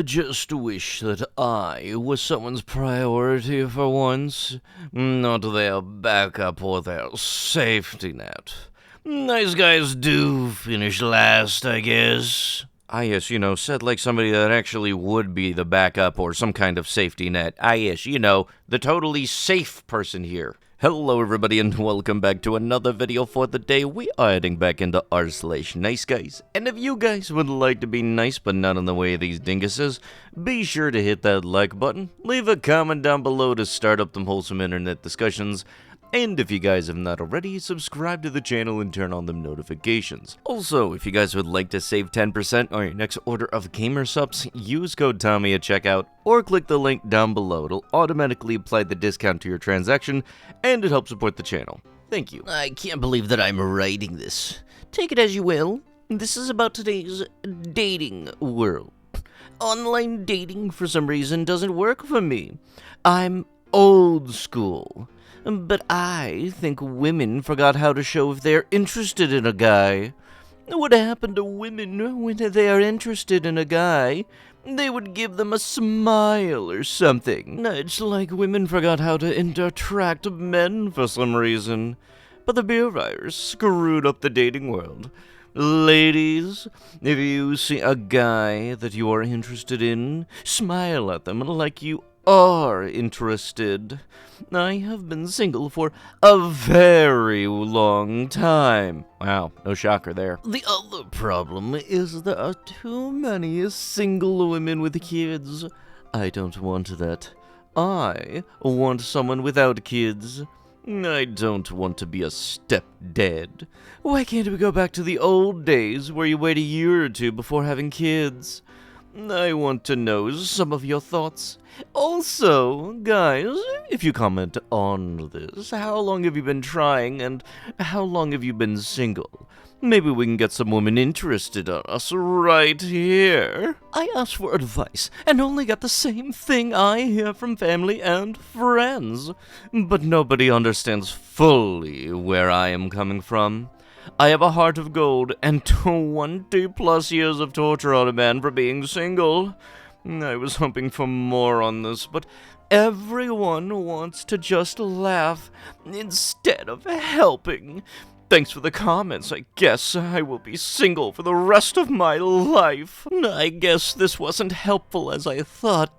just wish that I was someone's priority for once, not their backup or their safety net. Nice guys do finish last, I guess. Yes, said like somebody that actually would be the backup or some kind of safety net. Yes, the totally safe person here. Hello everybody and welcome back to another video for the day. We are heading back into r/niceguys. And if you guys would like to be nice but not in the way of these dinguses, be sure to hit that like button, leave a comment down below to start up them wholesome internet discussions, and if you guys have not already, subscribe to the channel and turn on them notifications. Also, if you guys would like to save 10% on your next order of gamer subs, use code Tommy at checkout, or click the link down below. It'll automatically apply the discount to your transaction, and it helps support the channel. Thank you. I can't believe that I'm writing this. Take it as you will. This is about today's dating world. Online dating, for some reason, doesn't work for me. I'm old school. But I think women forgot how to show if they're interested in a guy. What happened to women when they are interested in a guy? They would give them a smile or something. It's like women forgot how to attract men for some reason. But the beer virus screwed up the dating world. Ladies, if you see a guy that you are interested in, smile at them like you are interested. I have been single for a very long time. Wow, no shocker there. The other problem is there are too many single women with kids. I don't want that. I want someone without kids. I don't want to be a stepdad. Why can't we go back to the old days where you wait a year or two before having kids? I want to know some of your thoughts. Also, guys, if you comment on this, how long have you been trying and how long have you been single? Maybe we can get some women interested in us right here. I asked for advice and only got the same thing I hear from family and friends. But nobody understands fully where I am coming from. I have a heart of gold and 20 plus years of torture on a man for being single. I was hoping for more on this, but everyone wants to just laugh instead of helping. Thanks for the comments. I guess I will be single for the rest of my life. I guess this wasn't helpful as I thought.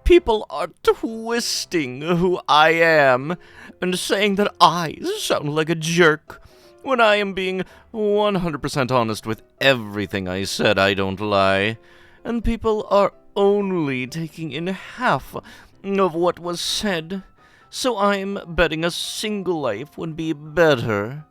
People are twisting who I am and saying that I sound like a jerk. When I am being 100% honest with everything I said, I don't lie. And people are only taking in half of what was said. So I'm betting a single life would be better.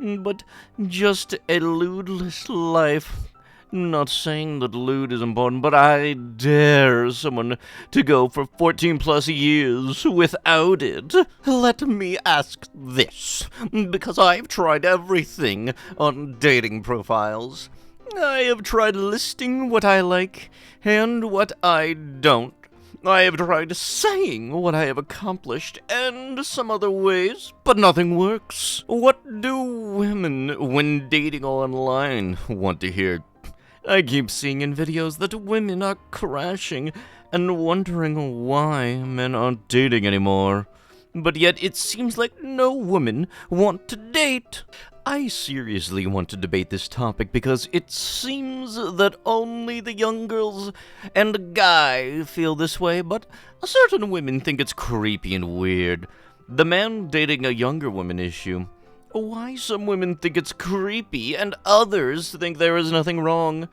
But just a lewdless life. Not saying that lewd is important, but I dare someone to go for 14 plus years without it. Let me ask this, because I've tried everything on dating profiles. I have tried listing what I like and what I don't. I have tried saying what I have accomplished and some other ways, but nothing works. What do women, when dating online, want to hear? I keep seeing in videos that women are crashing and wondering why men aren't dating anymore. But yet it seems like no women want to date. I seriously want to debate this topic because it seems that only the young girls and guy feel this way, but certain women think it's creepy and weird. The man dating a younger woman issue. Why some women think it's creepy and others think there is nothing wrong.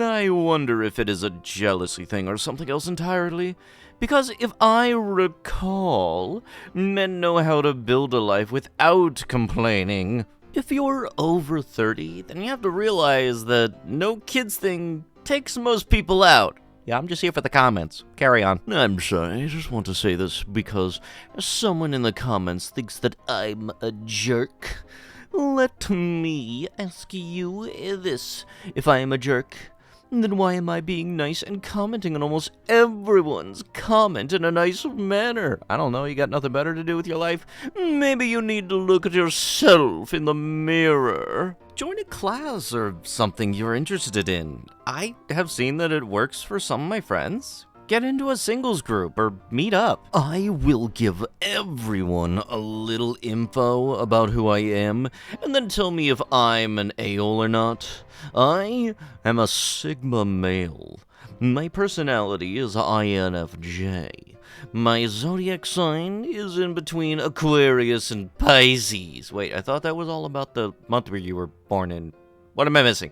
I wonder if it is a jealousy thing or something else entirely. Because if I recall, men know how to build a life without complaining. If you're over 30, then you have to realize that no kids thing takes most people out. Yeah, I'm just here for the comments. Carry on. I'm sorry, I just want to say this because someone in the comments thinks that I'm a jerk. Let me ask you this. If I am a jerk, then why am I being nice and commenting on almost everyone's comment in a nice manner? I don't know, you got nothing better to do with your life? Maybe you need to look at yourself in the mirror. join a class or something you're interested in. I have seen that it works for some of my friends. Get into a singles group or meet up. I will give everyone a little info about who I am, and then tell me if I'm an a-hole or not. I am a Sigma male. My personality is INFJ. My zodiac sign is in between Aquarius and Pisces. Wait, I thought that was all about the month where you were born in. What am I missing?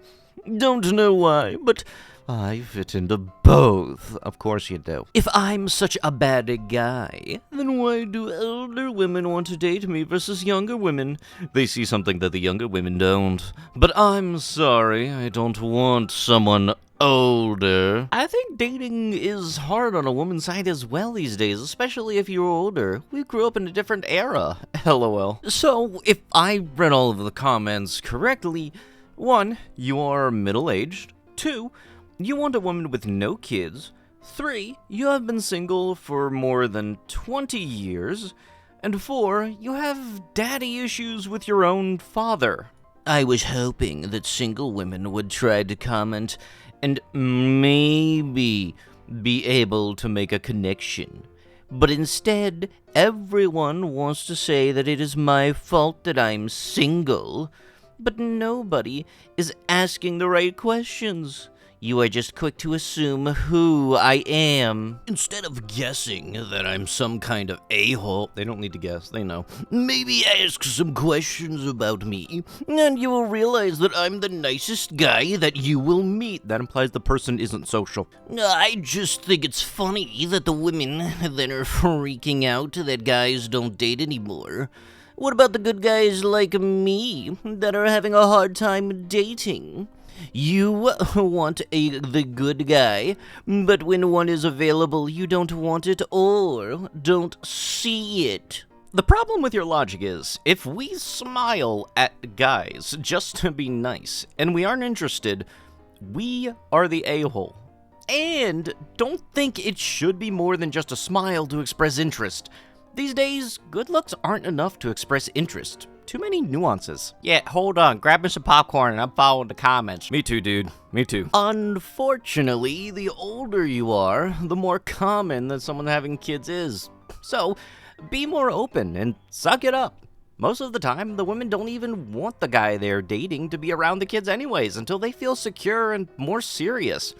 Don't know why, but I fit into both. Of course you do. If I'm such a bad guy, then why do older women want to date me versus younger women? They see something that the younger women don't. But I'm sorry, I don't want someone older. I think dating is hard on a woman's side as well these days, especially if you're older. We grew up in a different era. LOL. So, if I read all of the comments correctly, 1, you are middle-aged. 2, you want a woman with no kids. 3, you have been single for more than 20 years. And 4, you have daddy issues with your own father. I was hoping that single women would try to comment and maybe be able to make a connection. But instead, everyone wants to say that it is my fault that I'm single. But nobody is asking the right questions. You are just quick to assume who I am. Instead of guessing that I'm some kind of a-hole, they don't need to guess, they know. Maybe ask some questions about me, and you will realize that I'm the nicest guy that you will meet. That implies the person isn't social. I just think it's funny that the women then are freaking out that guys don't date anymore. What about the good guys like me that are having a hard time dating? You want the good guy, but when one is available, you don't want it or don't see it. The problem with your logic is, if we smile at guys just to be nice, and we aren't interested, we are the a-hole. And don't think it should be more than just a smile to express interest. These days, good looks aren't enough to express interest. Too many nuances. Yeah, hold on. Grab me some popcorn and I'm following the comments. Me too, dude. Me too. Unfortunately, the older you are, the more common that someone having kids is. So, be more open and suck it up. Most of the time, the women don't even want the guy they're dating to be around the kids anyways until they feel secure and more serious.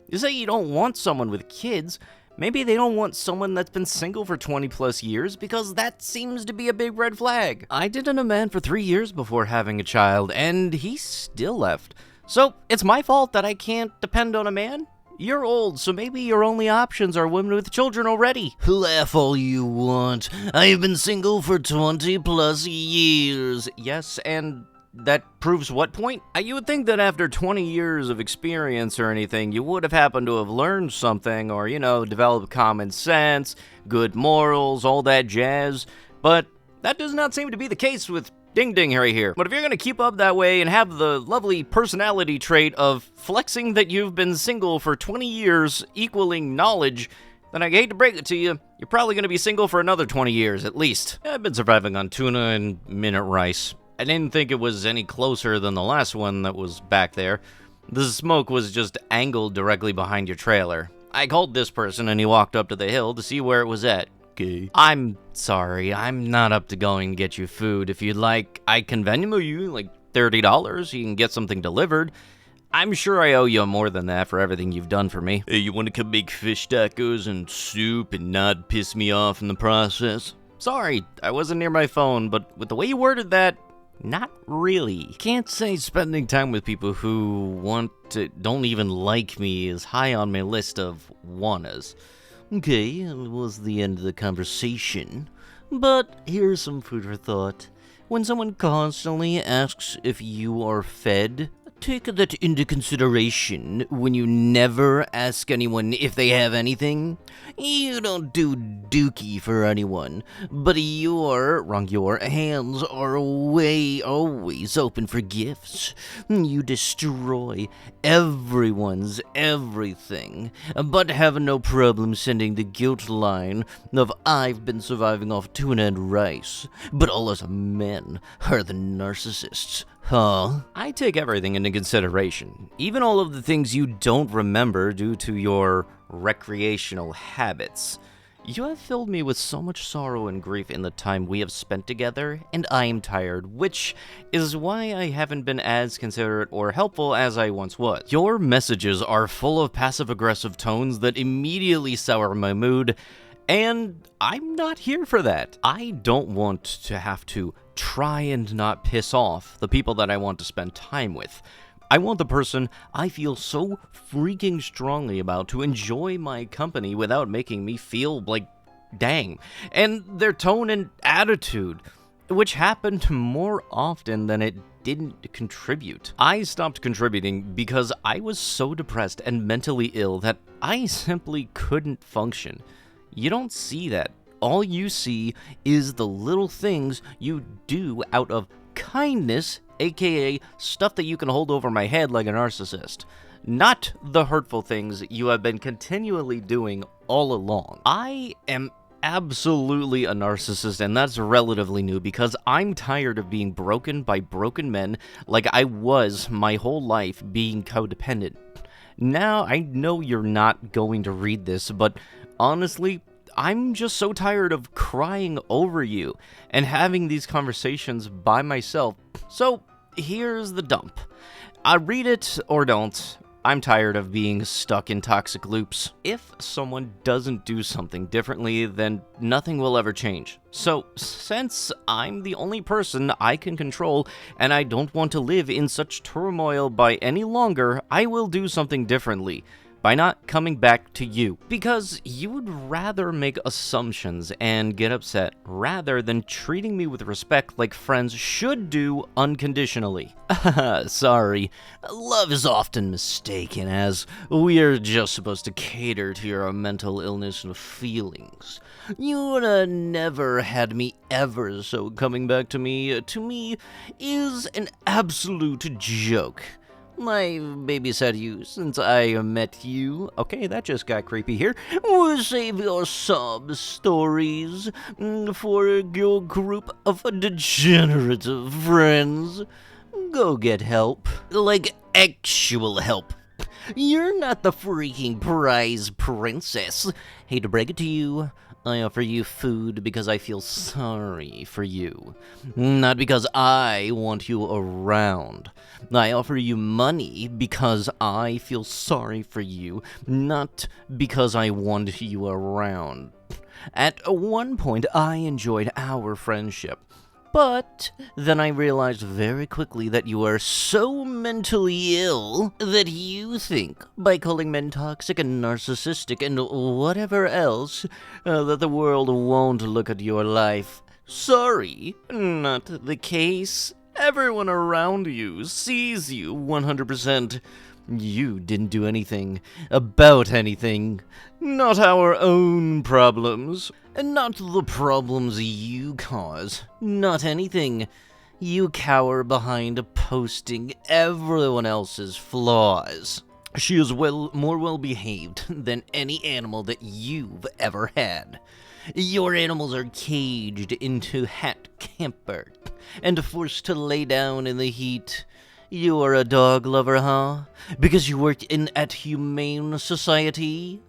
You say you don't want someone with kids. Maybe they don't want someone that's been single for 20 plus years because that seems to be a big red flag. I dated a man for 3 years before having a child and he still left. So it's my fault that I can't depend on a man? You're old, so maybe your only options are women with children already. Laugh all you want. I've been single for 20 plus years. Yes, and that proves what point? You would think that after 20 years of experience or anything, you would have happened to have learned something or, developed common sense, good morals, all that jazz. But that does not seem to be the case with Ding Ding right here. But if you're going to keep up that way and have the lovely personality trait of flexing that you've been single for 20 years equaling knowledge, then I hate to break it to you, you're probably going to be single for another 20 years at least. I've been surviving on tuna and minute rice. I didn't think it was any closer than the last one that was back there. The smoke was just angled directly behind your trailer. I called this person and he walked up to the hill to see where it was at. Okay. I'm sorry, I'm not up to going to get you food. If you'd like, I can Venmo you like $30. You can get something delivered. I'm sure I owe you more than that for everything you've done for me. Hey, you want to come make fish tacos and soup and not piss me off in the process? Sorry, I wasn't near my phone, but with the way you worded that, not really. Can't say spending time with people who don't even like me is high on my list of wannas. Okay, it was the end of the conversation. But here's some food for thought. When someone constantly asks if you are fed, take that into consideration when you never ask anyone if they have anything. You don't do dookie for anyone, but your hands are always open for gifts. You destroy everyone's everything, but have no problem sending the guilt line of I've been surviving off tuna and rice, but all us men are the narcissists Huh? I take everything into consideration, even all of the things you don't remember due to your recreational habits. You have filled me with so much sorrow and grief in the time we have spent together, and I am tired, which is why I haven't been as considerate or helpful as I once was. Your messages are full of passive-aggressive tones that immediately sour my mood, and I'm not here for that. I don't want to have to try and not piss off the people that I want to spend time with. I want the person I feel so freaking strongly about to enjoy my company without making me feel like, dang. And their tone and attitude, which happened more often than it didn't contribute. I stopped contributing because I was so depressed and mentally ill that I simply couldn't function. You don't see that. All you see is the little things you do out of kindness, aka stuff that you can hold over my head like a narcissist. Not the hurtful things you have been continually doing all along. I am absolutely a narcissist, and that's relatively new because I'm tired of being broken by broken men like I was my whole life being codependent. Now, I know you're not going to read this, but honestly, I'm just so tired of crying over you and having these conversations by myself. So, here's the dump. I read it or don't. I'm tired of being stuck in toxic loops. If someone doesn't do something differently, then nothing will ever change. So, since I'm the only person I can control and I don't want to live in such turmoil by any longer, I will do something differently by not coming back to you. Because you would rather make assumptions and get upset rather than treating me with respect like friends should do unconditionally. Sorry, love is often mistaken as we are just supposed to cater to your mental illness and feelings. You would have never had me ever, so coming back to me is an absolute joke. I've babysat you since I met you. Okay, that just got creepy here. We'll save your sob stories for your group of degenerate friends. Go get help. Like, actual help. You're not the freaking prize princess. Hate to break it to you, I offer you food because I feel sorry for you, not because I want you around. I offer you money because I feel sorry for you, not because I want you around. At one point, I enjoyed our friendship. But then I realized very quickly that you are so mentally ill that you think, by calling men toxic and narcissistic and whatever else, that the world won't look at your life. Sorry, not the case. Everyone around you sees you 100%. You didn't do anything about anything. Not our own problems. And not the problems you cause. Not anything. You cower behind posting everyone else's flaws. She is more well-behaved than any animal that you've ever had. Your animals are caged into hat camper and forced to lay down in the heat. You are a dog lover, huh? Because you work at Humane Society?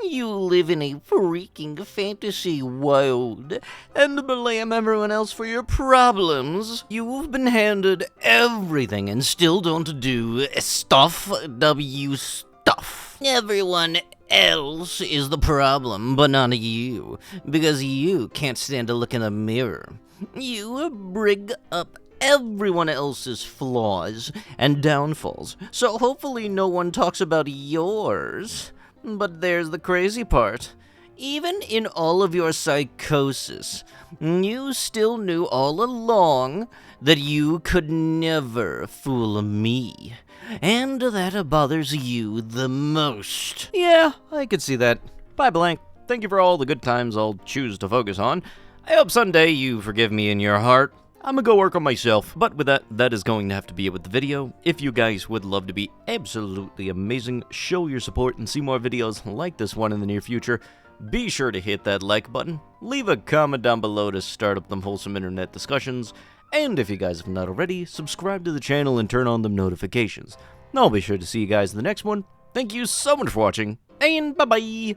You live in a freaking fantasy world and blame everyone else for your problems. You've been handed everything and still don't do stuff. Everyone else is the problem, but not you, because you can't stand to look in the mirror. You bring up everyone else's flaws and downfalls, so hopefully no one talks about yours. But there's the crazy part. Even in all of your psychosis, you still knew all along that you could never fool me. And that bothers you the most. Yeah, I could see that. Bye, Blank. Thank you for all the good times I'll choose to focus on. I hope someday you forgive me in your heart. I'm gonna go work on myself. But with that, that is going to have to be it with the video. If you guys would love to be absolutely amazing, show your support and see more videos like this one in the near future, be sure to hit that like button, leave a comment down below to start up them wholesome internet discussions, And if you guys have not already, subscribe to the channel and turn on the notifications. I'll be sure to see you guys in the next one. Thank you so much for watching, and bye-bye!